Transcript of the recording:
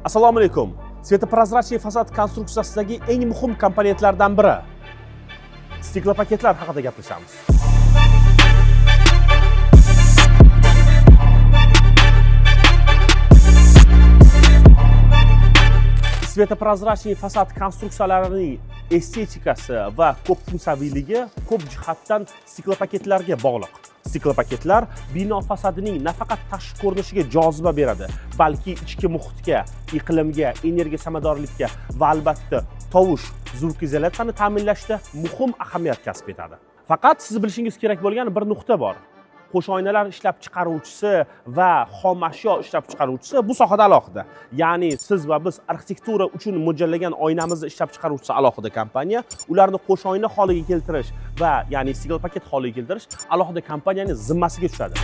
Assalomu alaykum. Svetопрозрачный fasad konstruksiyasidagi eng muhim komponentlardan biri stiklopaketlar haqida gaplashamiz. Svetопрозрачный fasad konstruksiyalarining estetikasi va ko'pfunksiyaviyligi ko'p jihatdan stiklopaketlarga bog'liq. Stiklopaketlar bino fasadining nafaqat tashqi ko'rinishiga joziba beradi, balki ichki muhitga, iqlimga, energiya samaradorlikka va albatta tovush, zvukizolyatsiyani ta'minlashda muhim ahamiyat kasb etadi. Faqat siz bilishingiz kerak bo'lgan bir nuqta bor. Qo'shoynalar ishlab chiqaruvchisi va xom ashyo ishlab chiqaruvchisi bu sohada alohida. Ya'ni siz va biz arxitektura uchun mo'ljallagan oynamizni ishlab chiqaruvchisi alohida kompaniya, ularni qo'shoyna holiga keltirish va ya'ni stiklopaket holiga keltirish alohida kompaniyaning zimmasiga tushadi.